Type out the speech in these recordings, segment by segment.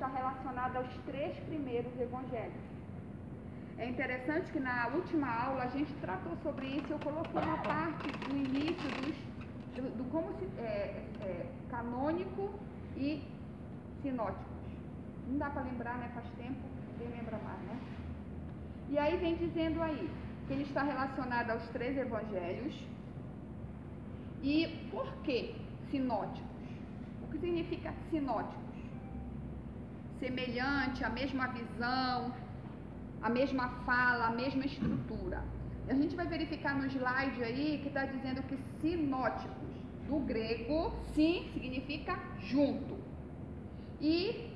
está relacionado aos 3 primeiros evangelhos. É interessante que na última aula a gente tratou sobre isso, eu coloquei uma parte do início do como canônico e sinóticos. Não dá para lembrar, né? Faz tempo, ninguém lembra mais, né? E aí vem dizendo aí que ele está relacionado aos 3 evangelhos. E por que sinóticos? O que significa sinóticos? Semelhante, a mesma visão, a mesma fala, a mesma estrutura. A gente vai verificar no slide aí que está dizendo que sinóticos, do grego, sim significa junto. E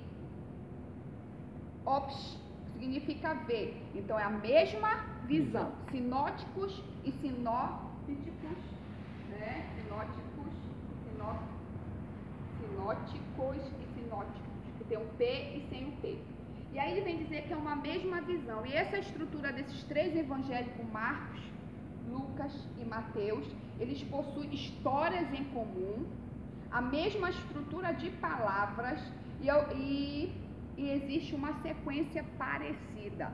ops significa ver. Então é a mesma visão. Sinóticos e sinópticos, né? Sinóticos e sinóticos, que tem um P e sem o P. E aí ele vem dizer que é uma mesma visão. E essa estrutura desses 3 evangelhos, Marcos, Lucas e Mateus, eles possuem histórias em comum, a mesma estrutura de palavras e existe uma sequência parecida.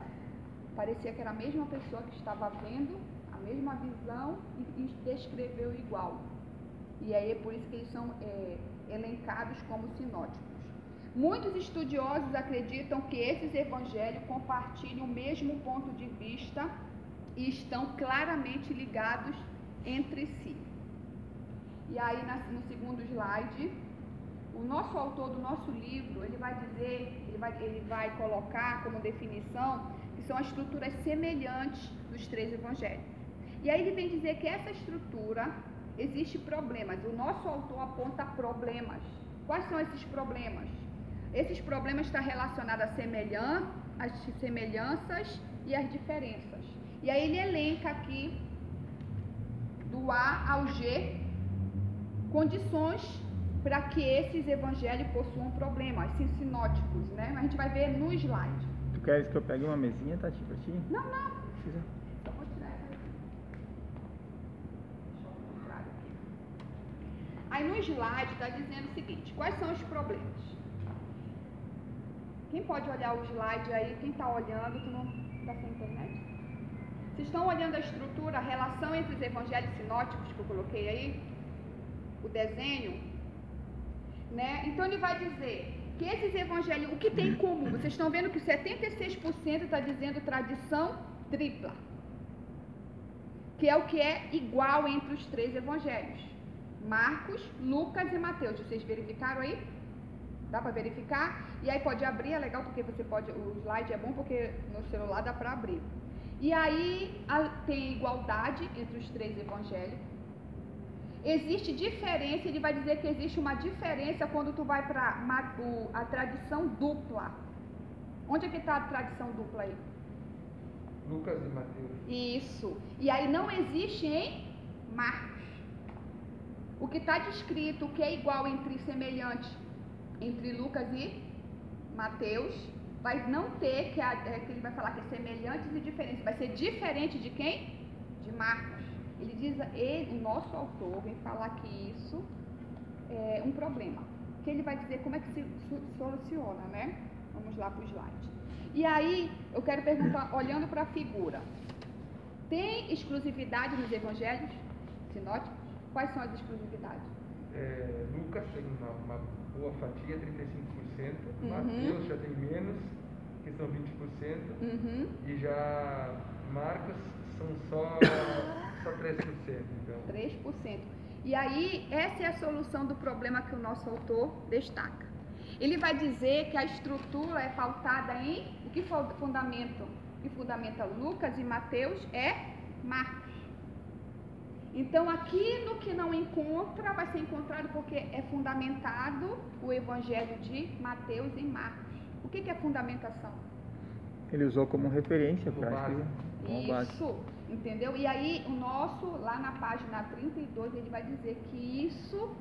Parecia que era a mesma pessoa que estava vendo, a mesma visão e descreveu igual. E aí é por isso que eles são elencados como sinóticos. Muitos estudiosos acreditam que esses evangelhos compartilham o mesmo ponto de vista e estão claramente ligados entre si. E aí no segundo slide, o nosso autor do nosso livro, ele vai dizer, ele vai colocar como definição que são as estruturas semelhantes dos 3 evangelhos. E aí ele vem dizer que essa estrutura existe problemas. O nosso autor aponta problemas. Quais são esses problemas? Esses problemas estão relacionados às semelhanças e às diferenças. E aí ele elenca aqui, do A ao G, condições para que esses evangelhos possuam problemas, esses sinóticos, né? A gente vai ver no slide. Tu queres que eu pegue uma mesinha, Tati, pra ti? Não, não. Precisa. Só vou tirar essa aqui. Deixa eu mostrar aqui. Aí no slide está dizendo o seguinte, quais são os problemas? Quem pode olhar o slide aí? Quem está olhando, tu não está sem internet? Vocês estão olhando a estrutura, a relação entre os evangelhos sinóticos que eu coloquei aí? O desenho? Né? Então ele vai dizer que esses evangelhos, o que tem em comum? Vocês estão vendo que 76% está dizendo tradição tripla, que é o que é igual entre os 3 evangelhos. Marcos, Lucas e Mateus. Vocês verificaram aí? Dá para verificar? E aí pode abrir, é legal porque você pode, o slide é bom porque no celular dá para abrir. E aí tem igualdade entre os 3 evangelhos. Existe diferença, ele vai dizer que existe uma diferença quando tu vai para a tradição dupla. Onde é que está a tradição dupla aí? Lucas e Mateus. Isso. E aí não existe em Marcos. O que está descrito, o que é igual entre semelhante entre Lucas e Mateus, vai não ter, que ele vai falar que é semelhantes e diferentes. Vai ser diferente de quem? De Marcos. Ele diz, o nosso autor vem falar que isso é um problema. Que ele vai dizer como é que se soluciona, né? Vamos lá para o slide. E aí, eu quero perguntar, olhando para a figura, tem exclusividade nos evangelhos sinóticos? Quais são as exclusividades? Lucas tem uma boa fatia, 35%. Mateus já tem menos, que são 20%. E já Marcos são só 3%. Então. 3%. E aí, essa é a solução do problema que o nosso autor destaca. Ele vai dizer que a estrutura é pautada em o que fundamenta Lucas e Mateus é Marcos. Então, aquilo que não encontra, vai ser encontrado porque é fundamentado o evangelho de Mateus e Marcos. O que é fundamentação? Ele usou como referência para isso, entendeu? E aí, o nosso, lá na página 32, ele vai dizer que isso,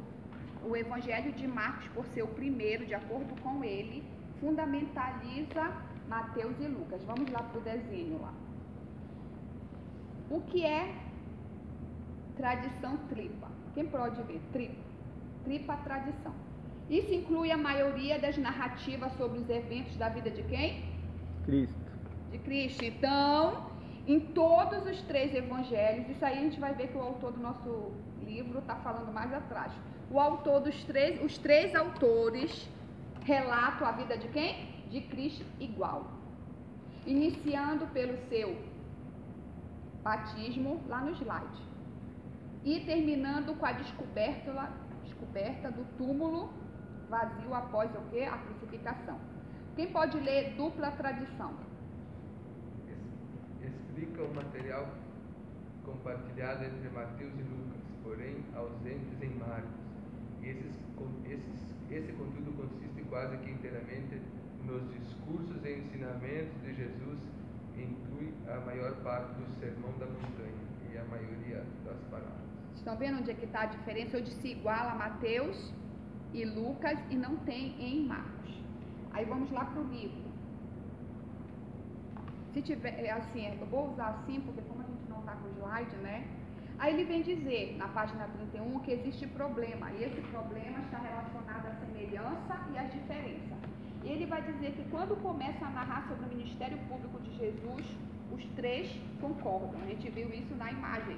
o evangelho de Marcos, por ser o primeiro, de acordo com ele, fundamentaliza Mateus e Lucas. Vamos lá para o desenho lá. O que é tradição tripa? Quem pode ver? Tripa tradição. Isso inclui a maioria das narrativas sobre os eventos da vida de quem? Cristo. De Cristo. Então, em todos os 3 evangelhos, isso aí a gente vai ver que o autor do nosso livro está falando mais atrás. O autor os 3 autores relatam a vida de quem? De Cristo igual. Iniciando pelo seu batismo, lá no slide. E terminando com a descoberta do túmulo vazio após o quê? A crucificação. Quem pode ler dupla tradição? Explica o material compartilhado entre Mateus e Lucas, porém ausentes em Marcos. Esse conteúdo consiste quase que inteiramente nos discursos e ensinamentos de Jesus, inclui a maior parte do Sermão da Montanha e a maioria das parábolas. Estão vendo onde é que está a diferença? Onde se iguala a Mateus e Lucas e não tem em Marcos. Aí vamos lá para o livro. Se tiver, assim, eu vou usar assim, porque como a gente não está com slide, né? Aí ele vem dizer, na página 31, que existe problema. E esse problema está relacionado à semelhança e às diferenças. E ele vai dizer que quando começa a narrar sobre o ministério público de Jesus, os 3 concordam. A gente viu isso na imagem.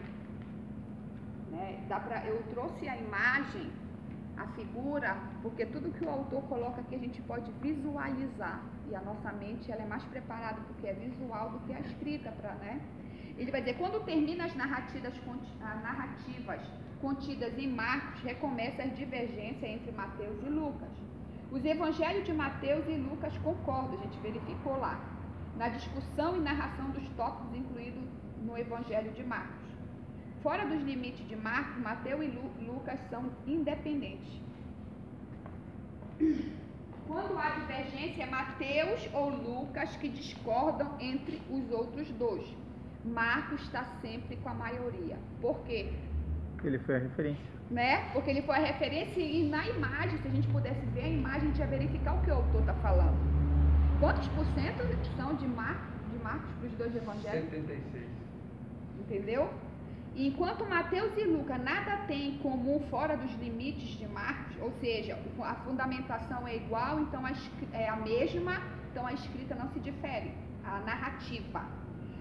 Né? Eu trouxe a imagem, a figura, porque tudo que o autor coloca aqui a gente pode visualizar. E a nossa mente ela é mais preparada porque é visual do que a escrita. Né? Ele vai dizer, quando termina as narrativas contidas em Marcos, recomeça a divergência entre Mateus e Lucas. Os evangelhos de Mateus e Lucas concordam, a gente verificou lá, na discussão e narração dos tópicos incluídos no evangelho de Marcos. Fora dos limites de Marcos, Mateus e Lucas são independentes. Quando há divergência, é Mateus ou Lucas que discordam entre os outros 2. Marcos está sempre com a maioria. Por quê? Ele foi a referência. Né? Porque ele foi a referência e na imagem, se a gente pudesse ver a imagem, a gente ia verificar o que o autor está falando. Quantos por cento são de Marcos para os 2 evangelhos? 76. Entendeu? E enquanto Mateus e Lucas nada têm em comum fora dos limites de Marcos, ou seja, a fundamentação é igual, então é a mesma, então a escrita não se difere, a narrativa.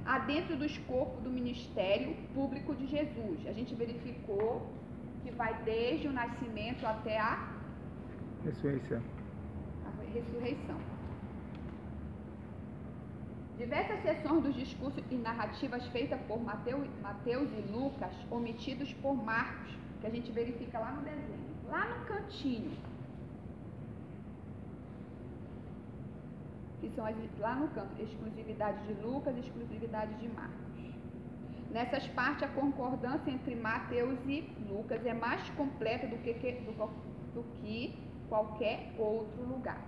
Há dentro do escopo do ministério público de Jesus. A gente verificou que vai desde o nascimento até a ressurreição. Diversas seções dos discursos e narrativas feitas por Mateus e Lucas, omitidos por Marcos, que a gente verifica lá no desenho, lá no cantinho, que são lá no canto, exclusividade de Lucas, exclusividade de Marcos. Nessas partes, a concordância entre Mateus e Lucas é mais completa do que qualquer outro lugar.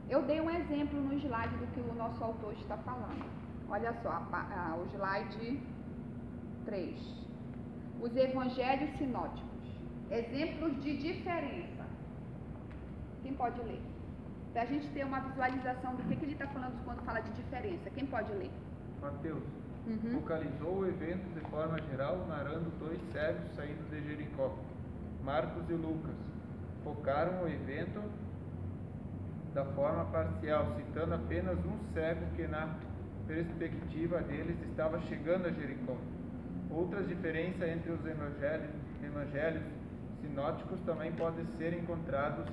Eu dei um exemplo no slide do que o nosso autor está falando. Olha só, o slide 3. Os evangelhos sinóticos. Exemplos de diferença. Quem pode ler? Para a gente ter uma visualização do que ele está falando quando fala de diferença. Quem pode ler? Mateus localizou o evento de forma geral, narrando 2 cegos saindo de Jericó. Marcos e Lucas focaram o evento da forma parcial, citando apenas um cego que, na perspectiva deles, estava chegando a Jericó. Outras diferenças entre os evangelhos sinóticos também podem ser encontrados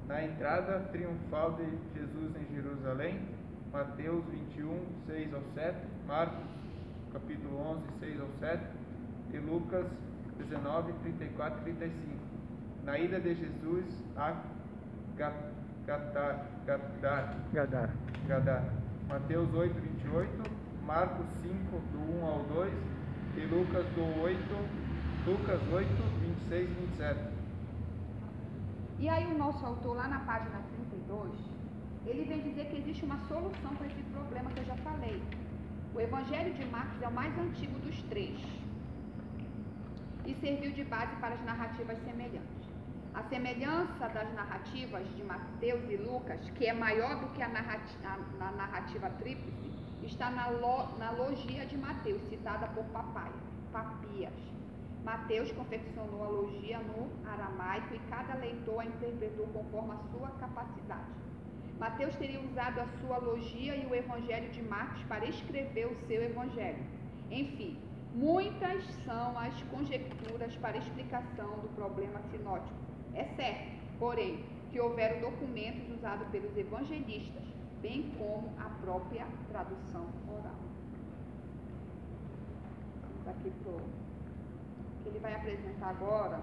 na entrada triunfal de Jesus em Jerusalém, Mateus 21, 6 ao 7, Marcos capítulo 11, 6 ao 7 e Lucas 19, 34 e 35. Na ida de Jesus a Gadar, Mateus 8, 28, Marcos 5, do 1 ao 2 e Lucas 8, 26 e 27. E aí o nosso autor, lá na página 32, ele vem dizer que existe uma solução para esse problema que eu já falei. O Evangelho de Marcos é o mais antigo dos 3 e serviu de base para as narrativas semelhantes. A semelhança das narrativas de Mateus e Lucas, que é maior do que a narrativa tríplice, está na logia de Mateus, citada por Papias. Mateus confeccionou a logia no aramaico e cada leitor a interpretou conforme a sua capacidade. Mateus teria usado a sua logia e o evangelho de Marcos para escrever o seu evangelho. Enfim, muitas são as conjecturas para explicação do problema sinótico. É certo, porém, que houveram documentos usados pelos evangelistas, bem como a própria tradução oral. Vamos aqui para o que ele vai apresentar agora,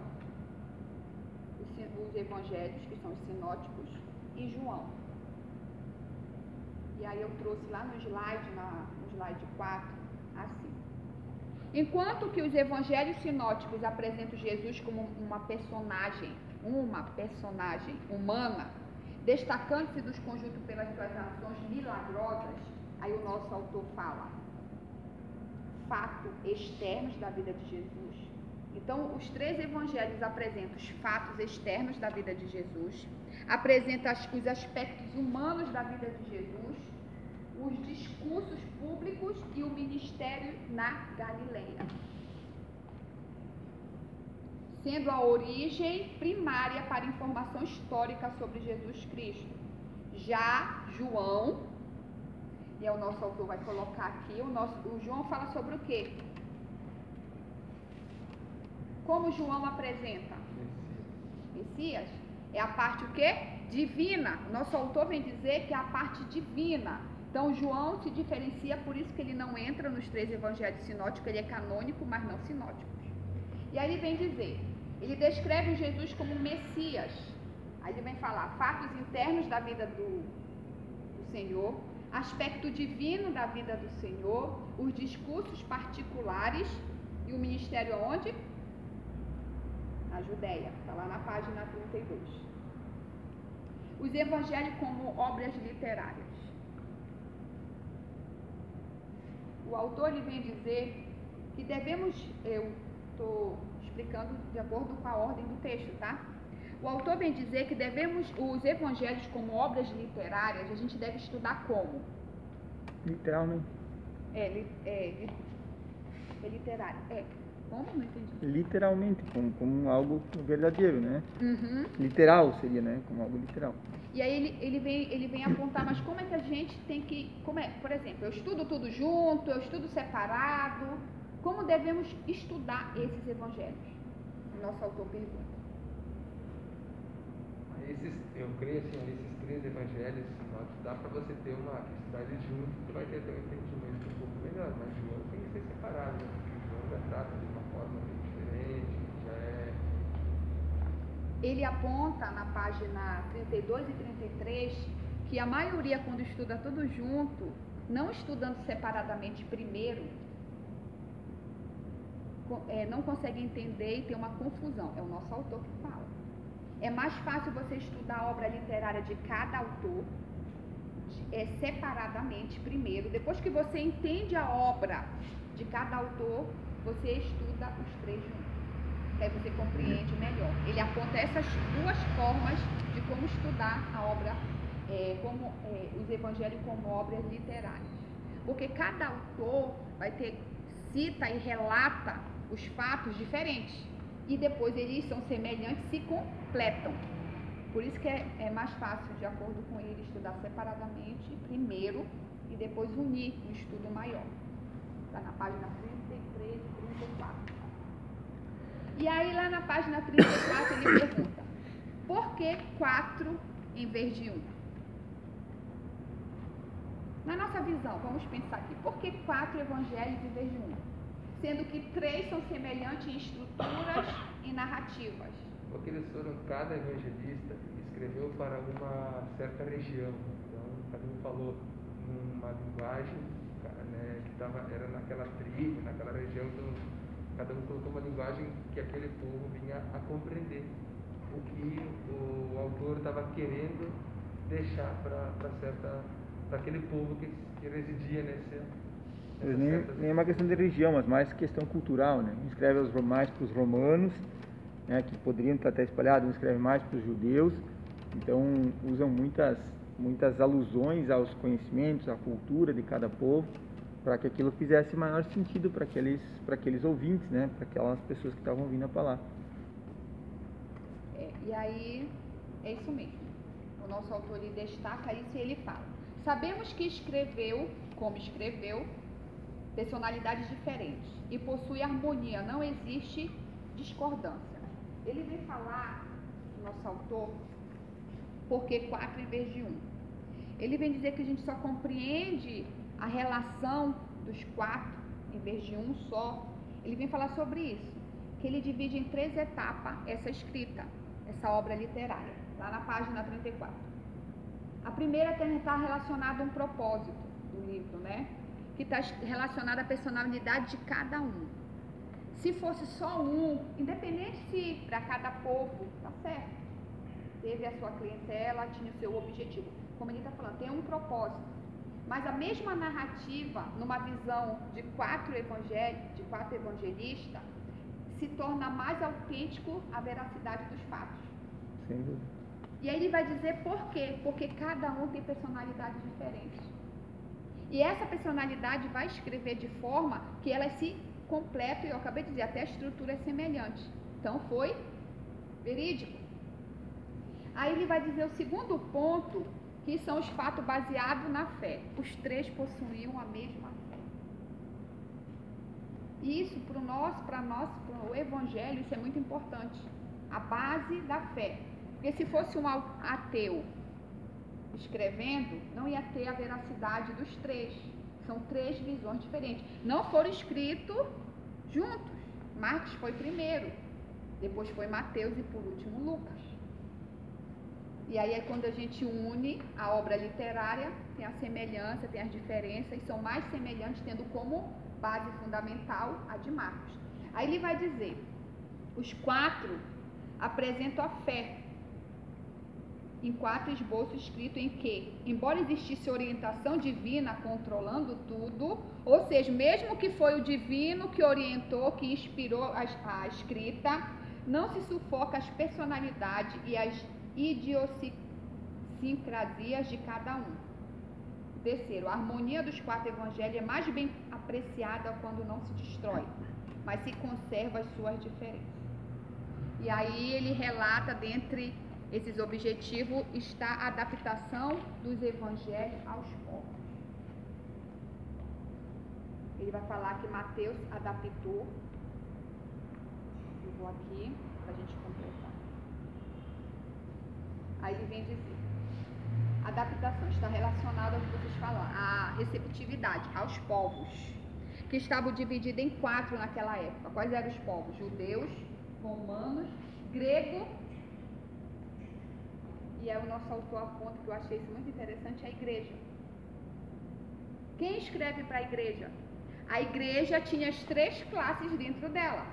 os evangelhos, que são os sinóticos, e João. E aí eu trouxe lá no slide 4, assim. Enquanto que os evangelhos sinóticos apresentam Jesus como uma personagem humana, destacando-se dos conjuntos pelas suas ações milagrosas, aí o nosso autor fala, fatos externos da vida de Jesus. Então, os 3 evangelhos apresentam os fatos externos da vida de Jesus, apresentam os aspectos humanos da vida de Jesus, os discursos públicos e o ministério na Galileia, sendo a origem primária para informação histórica sobre Jesus Cristo. Já João, e o nosso autor vai colocar aqui, o João fala sobre o quê? Como João apresenta? Messias. É a parte o quê? Divina. O nosso autor vem dizer que é a parte divina. Então, João se diferencia, por isso que ele não entra nos 3 evangelhos sinóticos, ele é canônico, mas não sinótico. E aí ele vem dizer, ele descreve Jesus como Messias. Aí ele vem falar fatos internos da vida do Senhor, aspecto divino da vida do Senhor, os discursos particulares e o ministério aonde? Na Judéia, está lá na página 32. Os evangelhos como obras literárias. O autor ele vem dizer que devemos, eu estou explicando de acordo com a ordem do texto, tá? O autor vem dizer que devemos, os evangelhos como obras literárias, a gente deve estudar como? Literalmente. É literário. Como? Não entendi. Literalmente, como algo verdadeiro, né? Uhum. Literal seria, né? Como algo literal. E aí ele vem apontar, mas como é que a gente tem que... por exemplo, eu estudo tudo junto, eu estudo separado. Como devemos estudar esses evangelhos? O nosso autor pergunta. Eu creio assim, esses 3 evangelhos sinóticos, dá para você ter uma estudar junto, você vai ter um entendimento um pouco melhor, mas João tem que ser separado, né? João já trata de uma forma bem diferente, já é... Ele aponta na página 32 e 33 que a maioria, quando estuda tudo junto, não estudando separadamente primeiro, não consegue entender e tem uma confusão. É o nosso autor que fala. É mais fácil você estudar a obra literária de cada autor separadamente primeiro. Depois que você entende a obra de cada autor, você estuda os 3 juntos. Que aí você compreende melhor. Ele aponta essas 2 formas de como estudar a obra, os evangelhos como obras literárias. Porque cada autor cita e relata os fatos diferentes. E depois eles são semelhantes, se completam. Por isso que é mais fácil, de acordo com ele, estudar separadamente primeiro e depois unir um estudo maior. Está na página 33 e 34. E aí lá na página 34 ele pergunta, por que 4 em vez de 1? Na nossa visão, vamos pensar aqui, por que 4 evangelhos em vez de 1? Sendo que 3 são semelhantes em estruturas e narrativas. Porque cada evangelista escreveu para uma certa região. Então, cada um falou numa linguagem, né, que era naquela tribo, naquela região. Então, cada um colocou uma linguagem que aquele povo vinha a compreender. O que o autor estava querendo deixar para aquele povo que residia nessa... Nem é uma questão de religião, mas mais questão cultural, né? Um escreve mais para os romanos, né, que poderiam estar até espalhados, um escreve mais para os judeus, então usam muitas alusões aos conhecimentos, à cultura de cada povo, para que aquilo fizesse maior sentido para aqueles ouvintes, né? Para aquelas pessoas que estavam ouvindo a palavra. E aí, é isso mesmo. O nosso autor ele destaca isso e ele fala: sabemos que escreveu, como escreveu, personalidades diferentes e possui harmonia, não existe discordância. Ele vem falar, o nosso autor, por que 4 em vez de 1? Ele vem dizer que a gente só compreende a relação dos 4 em vez de um só. Ele vem falar sobre isso, que ele divide em 3 etapas essa escrita, essa obra literária, lá na página 34. A primeira está relacionada a um propósito do livro, né? Que está relacionada à personalidade de cada um. Se fosse só um, independente se para cada povo, tá certo? Teve a sua clientela, tinha o seu objetivo. Como ele está falando, tem um propósito. Mas a mesma narrativa, numa visão de 4 evangelistas, se torna mais autêntico a veracidade dos fatos. Sem dúvida. E aí ele vai dizer por quê? Porque cada um tem personalidades diferentes. E essa personalidade vai escrever de forma que elas se completam, e eu acabei de dizer, até a estrutura é semelhante. Então foi verídico. Aí ele vai dizer o segundo ponto, que são os fatos baseados na fé. Os 3 possuíam a mesma fé. E isso, para o Evangelho, isso é muito importante. A base da fé. Porque se fosse um ateu escrevendo, não ia ter a veracidade dos 3. São 3 visões diferentes. Não foram escritos juntos. Marcos foi primeiro, depois foi Mateus e por último Lucas. E aí é quando a gente une a obra literária, tem a semelhança, tem as diferenças, e são mais semelhantes, tendo como base fundamental a de Marcos. Aí ele vai dizer, os 4 apresentam a fé, em 4 esboços escritos em que, embora existisse orientação divina controlando tudo, ou seja, mesmo que foi o divino que orientou, que inspirou a escrita, não se sufoca as personalidades e as idiosincrasias de cada um. Terceiro, a harmonia dos 4 evangelhos é mais bem apreciada quando não se destrói, mas se conserva as suas diferenças. E aí ele relata, dentre esses objetivos, está a adaptação dos evangelhos aos povos. Ele vai falar que Mateus adaptou. Eu vou aqui para a gente completar. Aí ele vem dizer, a adaptação está relacionada ao que vocês falaram, à receptividade aos povos, que estavam divididos em 4 naquela época. Quais eram os povos? Judeus, romanos, grego, e aí o nosso autor aponta, que eu achei isso muito interessante, a igreja. Quem escreve para a igreja? A igreja tinha as 3 classes dentro dela.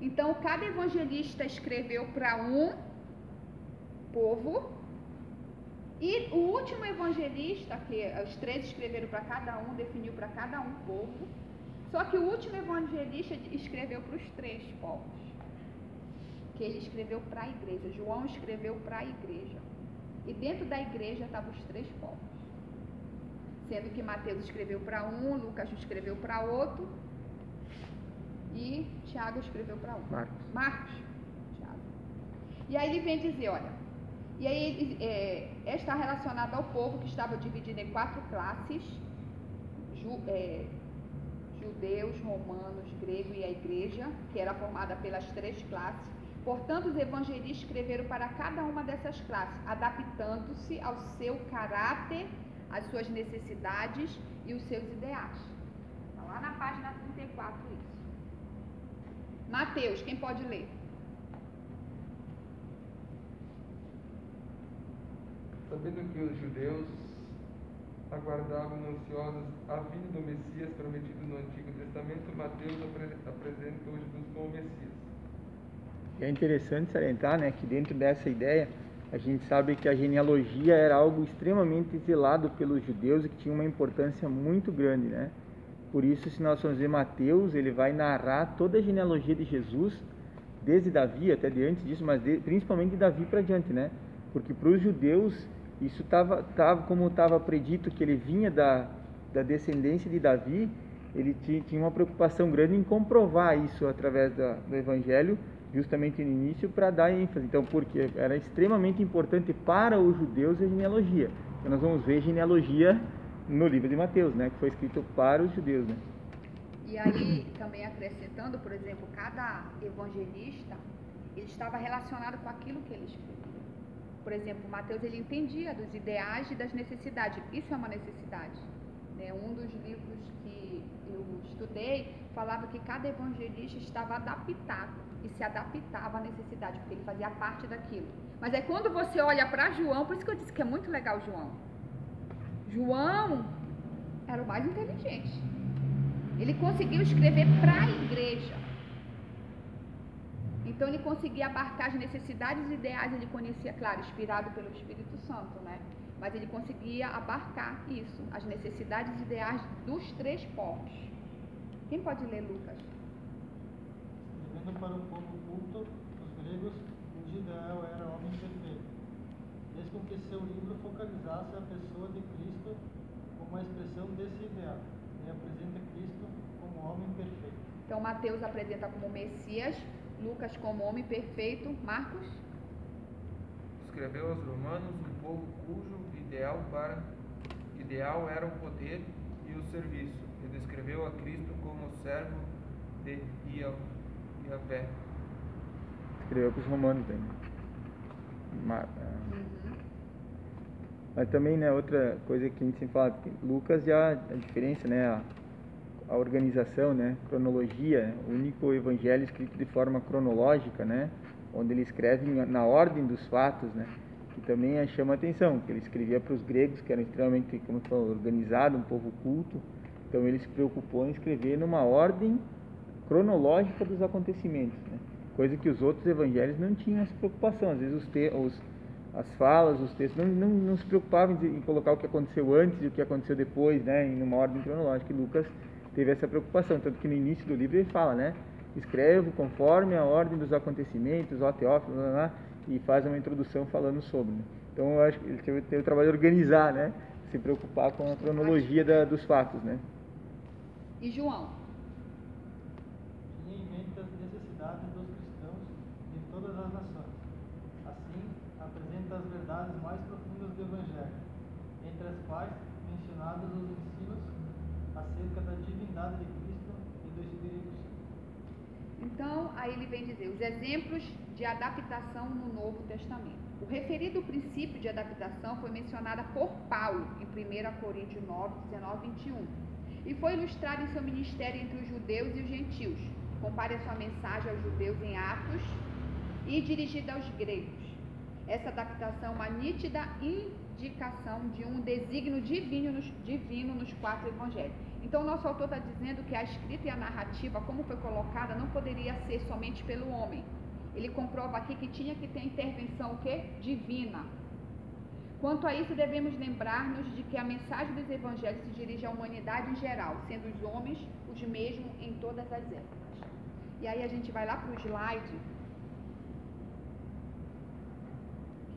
Então, cada evangelista escreveu para um povo, e o último evangelista, que os 3 escreveram para cada um, definiu para cada um povo, só que o último evangelista escreveu para os 3 povos, que ele escreveu para a igreja. João escreveu para a igreja, e dentro da igreja estavam os 3 povos, sendo que Mateus escreveu para um, Lucas escreveu para outro, e Tiago escreveu para um. Marcos. Tiago. E aí ele vem dizer, olha, e aí está relacionado ao povo que estava dividido em 4 classes, judeus, romanos, grego e a igreja, que era formada pelas 3 classes. Portanto, os evangelistas escreveram para cada uma dessas classes, adaptando-se ao seu caráter, às suas necessidades e os seus ideais. Está lá na página 34 isso. Mateus, quem pode ler? Sabendo que os judeus aguardavam ansiosos a vinda do Messias prometido no Antigo Testamento, Mateus apresentou Jesus como Messias. É interessante salientar, né, que dentro dessa ideia, a gente sabe que a genealogia era algo extremamente zelado pelos judeus e que tinha uma importância muito grande, né? Por isso, se nós formos ver Mateus, ele vai narrar toda a genealogia de Jesus, desde Davi até diante disso, mas principalmente de Davi para diante, né? Porque para os judeus, isso estava como estava predito que ele vinha da descendência de Davi, ele tinha uma preocupação grande em comprovar isso através do Evangelho, justamente no início, para dar ênfase. Então, porque era extremamente importante para os judeus a genealogia. Então, nós vamos ver genealogia no livro de Mateus, né, que foi escrito para os judeus, né? E aí, também acrescentando, por exemplo, cada evangelista, ele estava relacionado com aquilo que ele escrevia. Por exemplo, Mateus, ele entendia dos ideais e das necessidades. Isso é uma necessidade, né? Um dos livros que eu estudei falava que cada evangelista estava adaptado e se adaptava à necessidade, porque ele fazia parte daquilo. Mas aí quando você olha para João, por isso que eu disse que é muito legal João. João era o mais inteligente. Ele conseguiu escrever para a igreja. Então ele conseguia abarcar as necessidades e ideais, ele conhecia, claro, inspirado pelo Espírito Santo, né? Mas ele conseguia abarcar isso, as necessidades e ideais dos 3 povos. Quem pode ler, Lucas? Escrevendo para o povo culto, os gregos, cujo ideal era homem perfeito. Fez com que seu livro focalizasse a pessoa de Cristo como a expressão desse ideal e apresenta Cristo como homem perfeito. Então Mateus apresenta como Messias, Lucas como homem perfeito, Marcos? Escreveu aos Romanos, um povo cujo ideal era o poder e o serviço, e descreveu a Cristo como servo de Yahvé. Escreveu para os romanos também. Mas também, né, outra coisa que a gente sempre fala, Lucas já, a diferença, né, a organização, né, cronologia, o único evangelho escrito de forma cronológica, né, onde ele escreve na ordem dos fatos, né, que também chama atenção, que ele escrevia para os gregos, que eram extremamente, como eu falo, organizado, um povo culto, então ele se preocupou em escrever numa ordem cronológica dos acontecimentos, né, coisa que os outros evangelhos não tinham essa preocupação. Às vezes as falas, os textos não se preocupavam em colocar o que aconteceu antes e o que aconteceu depois, né, em uma ordem cronológica. E Lucas teve essa preocupação, tanto que no início do livro ele fala, né, escrevo conforme a ordem dos acontecimentos, ó Teófilo, e faz uma introdução falando sobre, né? Então eu acho que ele teve o trabalho de organizar, né, se preocupar com a cronologia dos fatos, né. E João? Tinha em mente as necessidades dos cristãos de todas as nações. Assim, apresenta as verdades mais profundas do Evangelho, entre as quais mencionados os ensinos acerca da divindade de Cristo e do Espírito Santo. Então, aí ele vem dizer os exemplos de adaptação no Novo Testamento. O referido princípio de adaptação foi mencionado por Paulo em 1 Coríntios 9, 19 e 21 e foi ilustrado em seu ministério entre os judeus e os gentios. Compare a sua mensagem aos judeus em Atos e dirigida aos gregos. Essa adaptação é uma nítida indicação de um desígnio divino nos 4 evangelhos. Então, o nosso autor está dizendo que a escrita e a narrativa, como foi colocada, não poderia ser somente pelo homem. Ele comprova aqui que tinha que ter intervenção o quê? Divina. Quanto a isso, devemos lembrar-nos de que a mensagem dos evangelhos se dirige à humanidade em geral, sendo os homens os mesmos em todas as épocas. E aí a gente vai lá para o slide.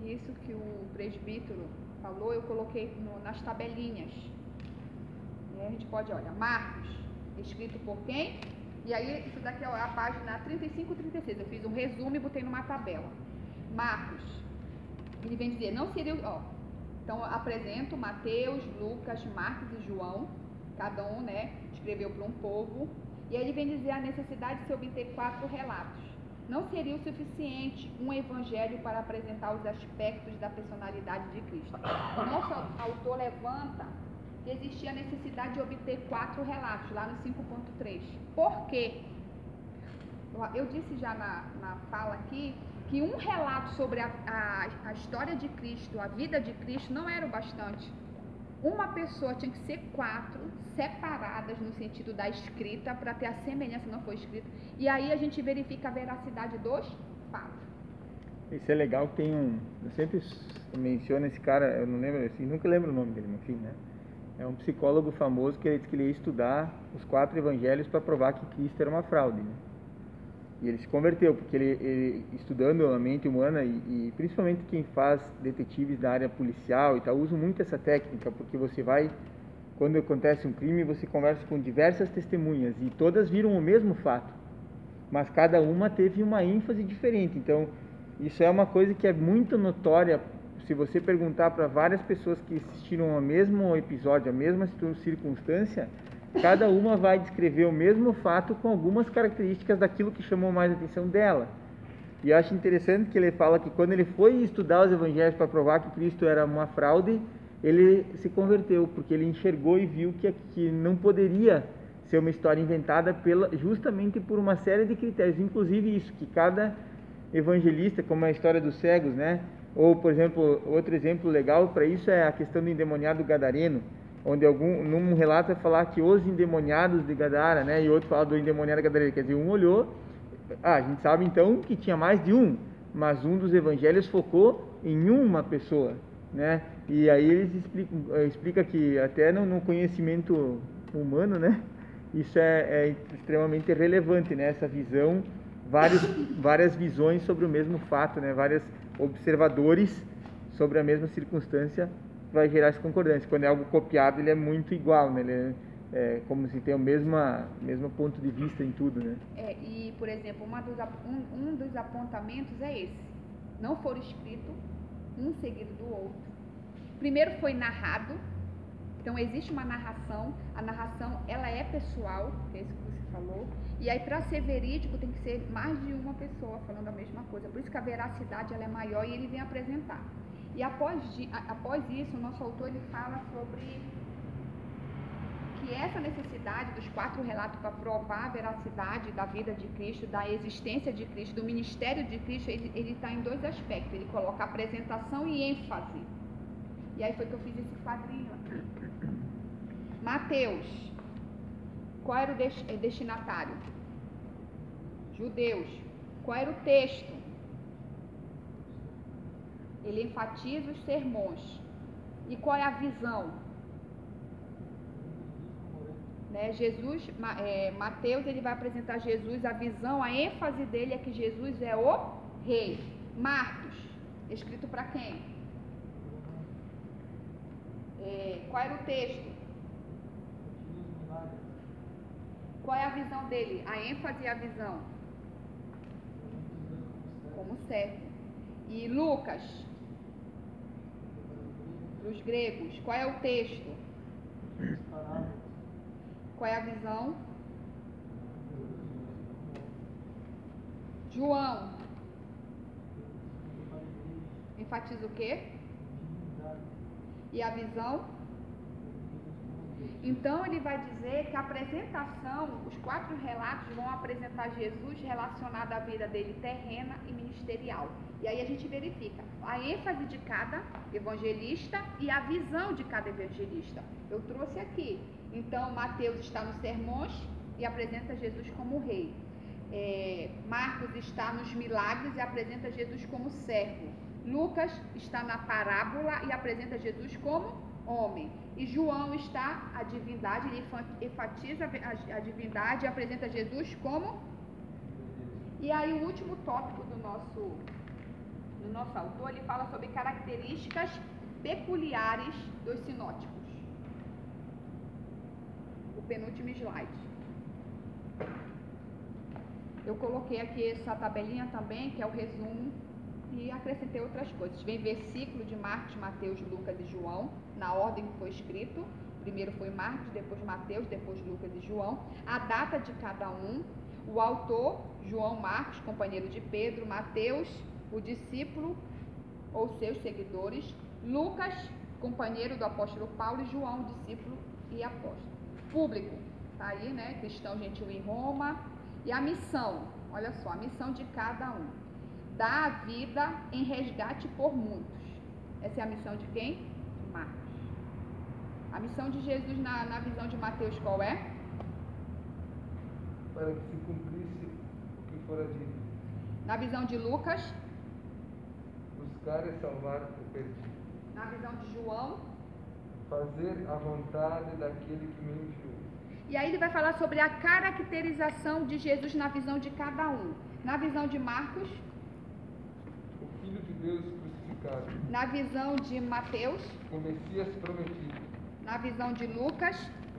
Isso que o presbítero falou, eu coloquei nas tabelinhas. E aí a gente pode, olha, Marcos, escrito por quem? E aí, isso daqui é a página 35 e 36. Eu fiz um resumo e botei numa tabela. Marcos, ele vem dizer, não seria, então eu apresento Mateus, Lucas, Marcos e João, cada um, né, escreveu para um povo. E aí ele vem dizer a necessidade de se obter 4 relatos. Não seria o suficiente um evangelho para apresentar os aspectos da personalidade de Cristo. O nosso autor levanta que existia a necessidade de obter 4 relatos, lá no 5.3. Por quê? Eu disse já na fala aqui que um relato sobre a história de Cristo, a vida de Cristo, não era o bastante. Uma pessoa tinha que ser 4 separadas no sentido da escrita para ter a semelhança, não foi escrita. E aí a gente verifica a veracidade dos fatos. Isso é legal, tem eu sempre menciono esse cara, eu não lembro, assim, nunca lembro o nome dele, enfim, né? É um psicólogo famoso que ele disse que ele ia estudar os 4 evangelhos para provar que Cristo era uma fraude, né? E ele se converteu, porque ele estudando a mente humana e principalmente quem faz detetives da área policial e tal, usa muito essa técnica, porque você vai quando acontece um crime, você conversa com diversas testemunhas e todas viram o mesmo fato, mas cada uma teve uma ênfase diferente. Então, isso é uma coisa que é muito notória. Se você perguntar para várias pessoas que assistiram ao mesmo episódio, a mesma circunstância, cada uma vai descrever o mesmo fato com algumas características daquilo que chamou mais a atenção dela. E eu acho interessante que ele fala que quando ele foi estudar os evangelhos para provar que Cristo era uma fraude, ele se converteu, porque ele enxergou e viu que não poderia ser uma história inventada justamente por uma série de critérios, inclusive isso, que cada evangelista, como a história dos cegos, né? Ou, por exemplo, outro exemplo legal para isso é a questão do endemoniado gadareno, onde num relato vai falar que os endemoniados de Gadara, né? E outro fala do endemoniado gadareno, quer dizer, um olhou, a gente sabe então que tinha mais de um, mas um dos evangelhos focou em uma pessoa, né? E aí eles explica que até no conhecimento humano, né? Isso é extremamente relevante, né? Essa visão, várias visões sobre o mesmo fato, né? Vários observadores sobre a mesma circunstância, vai gerar essa concordância. Quando é algo copiado, ele é muito igual, né? Ele é como se tem o mesmo ponto de vista em tudo, né? E, por exemplo, um dos apontamentos é esse. Não foram escritos um seguido do outro. Primeiro foi narrado, então existe uma narração, a narração ela é pessoal, que é isso que você falou, e aí para ser verídico tem que ser mais de uma pessoa falando a mesma coisa, por isso que a veracidade ela é maior e ele vem apresentar. E após isso, o nosso autor ele fala sobre que essa necessidade dos 4 relatos para provar a veracidade da vida de Cristo, da existência de Cristo, do ministério de Cristo, ele está em 2 aspectos, ele coloca apresentação e ênfase. E aí foi que eu fiz esse quadrinho aqui. Mateus, qual era o destinatário? Judeus. Qual era o texto? Ele enfatiza os sermões. E qual é a visão? Né? Mateus ele vai apresentar Jesus, a visão, a ênfase dele é que Jesus é o rei. Marcos, escrito para quem? Qual era o texto? Qual é a visão dele? A ênfase e a visão? Como servo. E Lucas, dos gregos, qual é o texto? Qual é a visão? João, enfatiza o quê? E a visão? Então ele vai dizer que a apresentação, os 4 relatos vão apresentar Jesus relacionado à vida dele terrena e ministerial. E aí a gente verifica a ênfase de cada evangelista e a visão de cada evangelista. Eu trouxe aqui. Então Mateus está nos sermões e apresenta Jesus como rei. Marcos está nos milagres e apresenta Jesus como servo. Lucas está na parábola e apresenta Jesus como homem. E João está a divindade, ele enfatiza a divindade e apresenta Jesus como... E aí o último tópico do nosso autor, ele fala sobre características peculiares dos sinóticos. O penúltimo slide. Eu coloquei aqui essa tabelinha também, que é o resumo, e acrescentei outras coisas. Vem versículo de Marcos, Mateus, Lucas e João, na ordem que foi escrito. Primeiro foi Marcos, depois Mateus, depois Lucas e João. A data de cada um. O autor, João Marcos, companheiro de Pedro. Mateus, o discípulo ou seus seguidores. Lucas, companheiro do apóstolo Paulo. E João, discípulo e apóstolo. Público, tá aí, né? Cristão gentil em Roma. E a missão, olha só, a missão de cada um. Dar a vida em resgate por muitos. Essa é a missão de quem? De Marcos. A missão de Jesus na visão de Mateus qual é? Para que se cumprisse o que fora dito. Na visão de Lucas? Buscar e salvar o perdido. Na visão de João? Fazer a vontade daquele que me enviou. E aí ele vai falar sobre a caracterização de Jesus na visão de cada um. Na visão de Marcos? O Filho de Deus crucificado. Na visão de Mateus? O Messias prometido. Na visão de Lucas.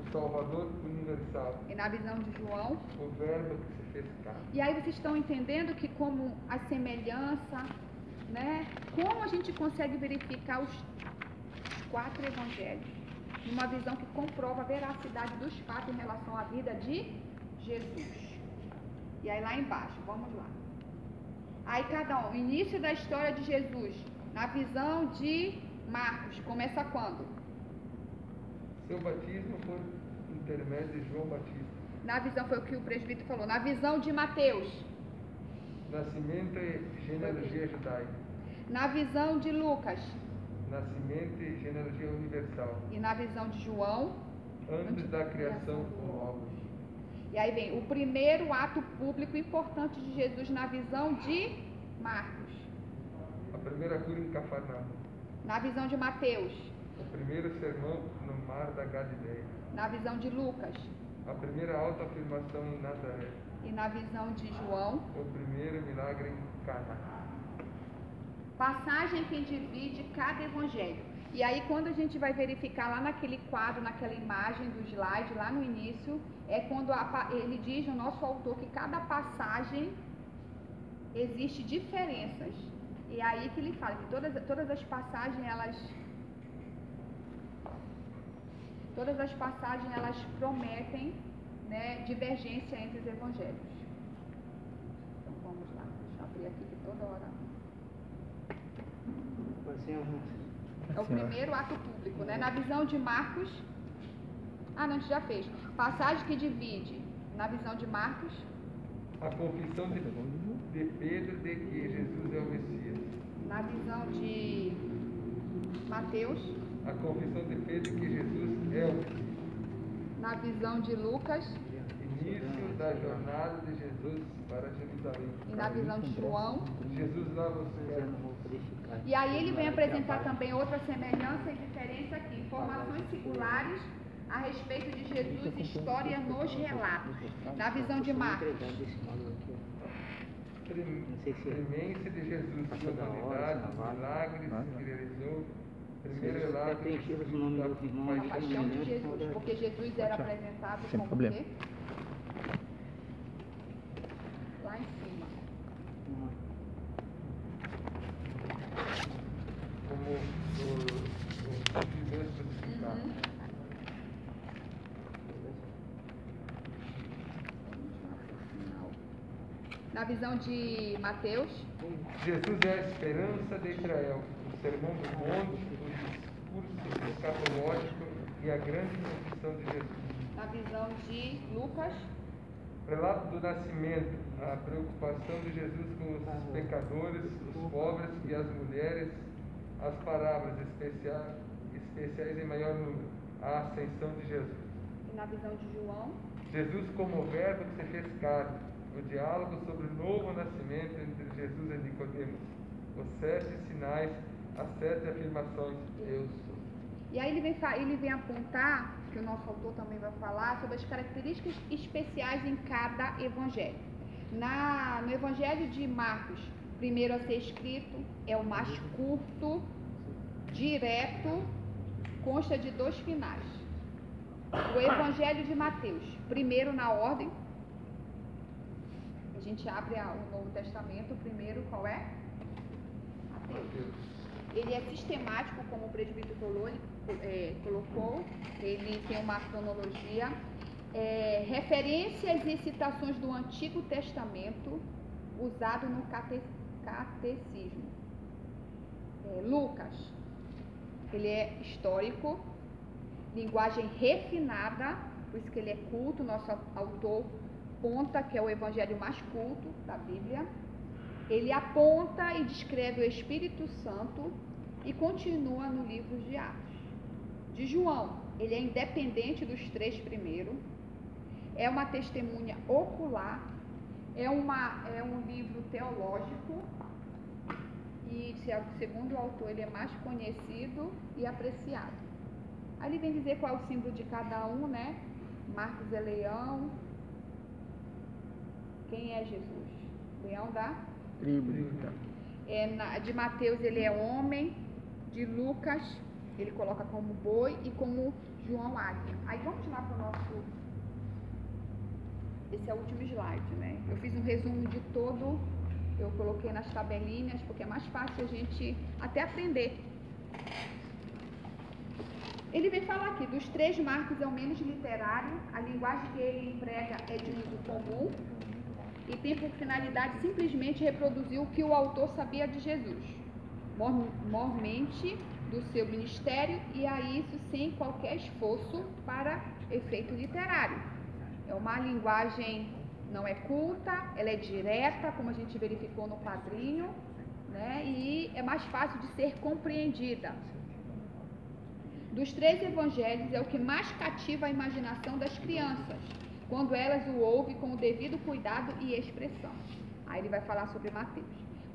O Salvador universal. E na visão de João. O Verbo que se fez carne. E aí vocês estão entendendo que como a semelhança, né? Como a gente consegue verificar os 4 evangelhos? Uma visão que comprova a veracidade dos fatos em relação à vida de Jesus. E aí lá embaixo, vamos lá. Aí cada um, início da história de Jesus, na visão de Marcos, começa quando? Seu batismo por intermédio de João Batista. Na visão, foi o que o presbítero falou. Na visão de Mateus. Nascimento e genealogia judaica. Na visão de Lucas. Nascimento e genealogia universal. E na visão de João. Antes da criação do Logos. E aí vem o primeiro ato público importante de Jesus na visão de Marcos. A primeira cura em Cafarnaum. Na visão de Mateus. O primeiro sermão no mar da Galileia. Na visão de Lucas. A primeira autoafirmação em Nazaré. E na visão de João. O primeiro milagre em Caná. Passagem que divide cada evangelho. E aí quando a gente vai verificar lá naquele quadro, naquela imagem do slide, lá no início, é quando ele diz, o nosso autor, que cada passagem existe diferenças. E é aí que ele fala que todas as passagens, elas prometem, né, divergência entre os evangelhos. Então vamos lá, deixa eu abrir aqui que toda hora... É o primeiro ato público, né? Na visão de Marcos... Ah, não, a gente já fez. Passagem que divide. Na visão de Marcos... A confissão de Pedro de que Jesus é o Messias. Na visão de Mateus... A confissão de Pedro de que Jesus é o Messias. Na visão de Lucas... Início da jornada de Jesus para Jerusalém. E na visão de João... Jesus lava os pés. E aí ele vem apresentar também outra semelhança e diferença aqui. Informações singulares a respeito de Jesus, história nos relatos. Na visão de Marcos. Premência de Jesus, sua humanidade, milagres que realizou. Primeiro relato A paixão de Jesus, porque Jesus era apresentado como o quê? Lá em cima. Como o Deus crucificado. Na visão de Mateus. Jesus é a esperança de Israel, o sermão do monte, o discurso escatológico e a grande confissão de Jesus. Na visão de Lucas. Relato do nascimento, a preocupação de Jesus com os pecadores, os pobres e as mulheres, as parábolas especiais em maior número, a ascensão de Jesus. E na visão de João. Jesus como o verbo que se fez carne, o diálogo sobre o novo nascimento entre Jesus e Nicodemos, os 7 sinais, as 7 afirmações, eu sou. E aí ele vem apontar, que o nosso autor também vai falar, sobre as características especiais em cada evangelho. No evangelho de Marcos, primeiro a ser escrito, é o mais curto, direto, consta de 2 finais. O evangelho de Mateus, primeiro na ordem, a gente abre o Novo Testamento, o primeiro qual é? Mateus. Ele é sistemático, como o presbítero colocou, ele tem uma cronologia, referências e citações do Antigo Testamento usado no catecismo. Lucas, ele é histórico, linguagem refinada, por isso que ele é culto, nosso autor aponta que é o evangelho mais culto da Bíblia. Ele aponta e descreve o Espírito Santo e continua no livro de Atos. De João, ele é independente dos 3 primeiros, é uma testemunha ocular, é um livro teológico e, segundo o autor, ele é mais conhecido e apreciado. Aí ele vem dizer qual é o símbolo de cada um, né? Marcos é leão. Quem é Jesus? Leão da tribo. De Mateus ele é homem. De Lucas Ele coloca como boi e como João Águia. Aí vamos lá para o nosso... Esse é o último slide, né? Eu fiz um resumo de todo, eu coloquei nas tabelinhas, porque é mais fácil a gente até aprender. Ele vem falar aqui, dos 3 Marcos é o menos literário, a linguagem que ele emprega é de uso comum e tem por finalidade simplesmente reproduzir o que o autor sabia de Jesus, mormente do seu ministério, e a isso sem qualquer esforço para efeito literário. É uma linguagem, não é culta, ela é direta, como a gente verificou no quadrinho, né? E é mais fácil de ser compreendida. Dos 3 evangelhos é o que mais cativa a imaginação das crianças, quando elas o ouvem com o devido cuidado e expressão. Aí ele vai falar sobre Mateus.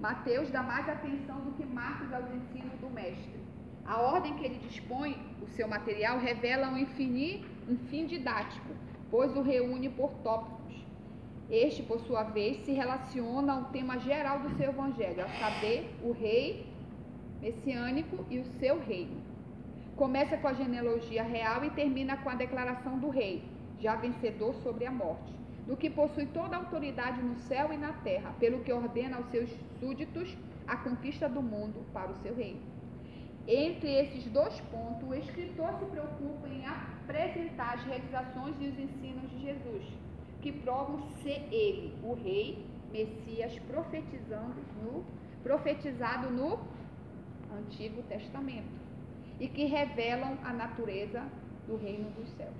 Mateus dá mais atenção do que Marcos aos ensinos do mestre. A ordem que ele dispõe, o seu material, revela um fim didático, pois o reúne por tópicos. Este, por sua vez, se relaciona ao tema geral do seu evangelho, a saber, o rei messiânico e o seu reino. Começa com a genealogia real e termina com a declaração do rei, já vencedor sobre a morte, do que possui toda a autoridade no céu e na terra, pelo que ordena aos seus súditos a conquista do mundo para o seu reino. Entre esses 2 pontos, o escritor se preocupa em apresentar as realizações e os ensinos de Jesus, que provam ser ele, o rei, Messias, profetizado no Antigo Testamento, e que revelam a natureza do reino dos céus.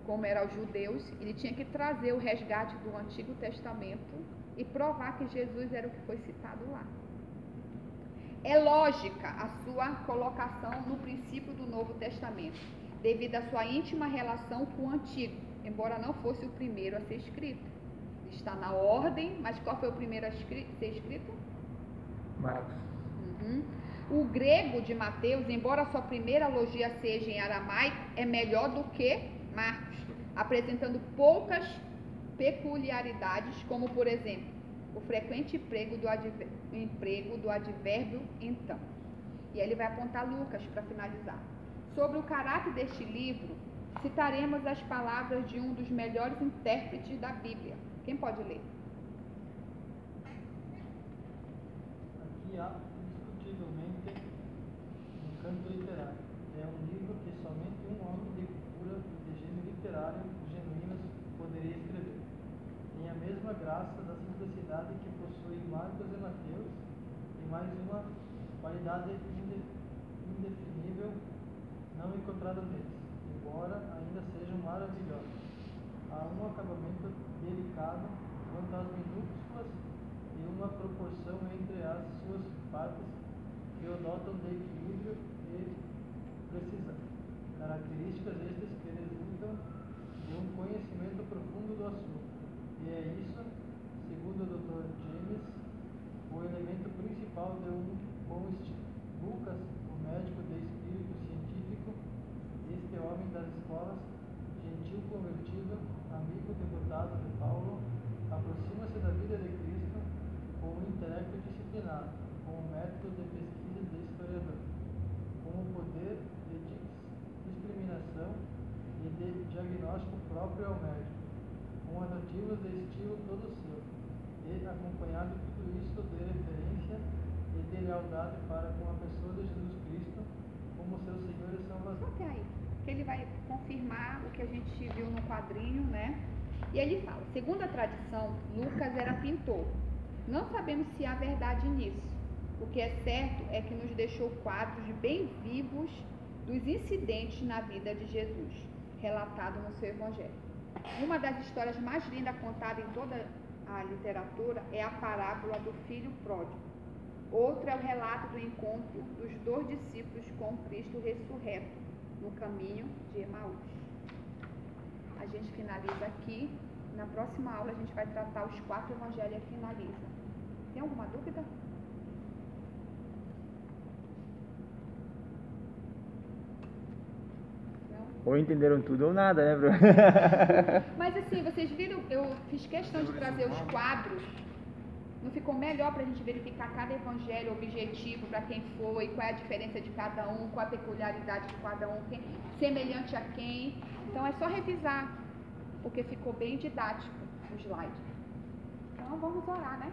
Como era os judeus, ele tinha que trazer o resgate do Antigo Testamento e provar que Jesus era o que foi citado lá. É lógica a sua colocação no princípio do Novo Testamento, devido à sua íntima relação com o Antigo, embora não fosse o primeiro a ser escrito. Está na ordem, mas qual foi o primeiro a ser escrito? Marcos. O grego de Mateus, embora sua primeira logia seja em aramaico, é melhor do que Marcos, apresentando poucas peculiaridades, como, por exemplo, o frequente emprego do advérbio então. E aí ele vai apontar Lucas para finalizar. Sobre o caráter deste livro, citaremos as palavras de um dos melhores intérpretes da Bíblia. Quem pode ler? Aqui há, indiscutivelmente, um canto literário. É um livro que somente um homem de cultura e de gênio literário genuínos poderia escrever. Tem a mesma graça da simplicidade que possui Marcos e Mateus, e mais uma qualidade indefinível não encontrada neles, embora ainda sejam maravilhosos. Há um acabamento delicado quanto às minúsculas e uma proporção entre as suas partes que o dotam de equilíbrio e precisão. Características estas que resultam de um conhecimento profundo do assunto. E é isso, segundo o Dr. James, o elemento principal de um bom estilo. Lucas, o médico de espírito científico, este homem das escolas, gentil convertido, amigo devotado de Paulo, aproxima-se da vida de Cristo com um intelecto disciplinado, com um método de pesquisa de historiador, com o poder de discriminação e de diagnóstico próprio ao médico, com atrativos de estilo todo seu, e acompanhado tudo isto de referência e de lealdade para com a pessoa de Jesus Cristo como seu Senhor e Salvador. Até aí, que ele vai confirmar o que a gente viu no quadrinho, né? E ele fala, segundo a tradição, Lucas era pintor. Não sabemos se há verdade nisso. O que é certo é que nos deixou quadros bem vivos dos incidentes na vida de Jesus, relatado no seu Evangelho. Uma das histórias mais lindas contada em toda a literatura é a parábola do filho pródigo. Outra é o relato do encontro dos 2 discípulos com Cristo ressurreto no caminho de Emaús. A gente finaliza aqui. Na próxima aula a gente vai tratar os 4 evangelhos e finaliza. Tem alguma dúvida? Ou entenderam tudo ou nada, né, Bruno? Mas assim, vocês viram, eu fiz questão de trazer os quadros Não ficou melhor para a gente verificar cada evangelho, objetivo, para quem foi, qual é a diferença de cada um, qual a peculiaridade de cada um, quem, semelhante a quem. Então é só revisar, porque ficou bem didático o slide. Então vamos orar, né?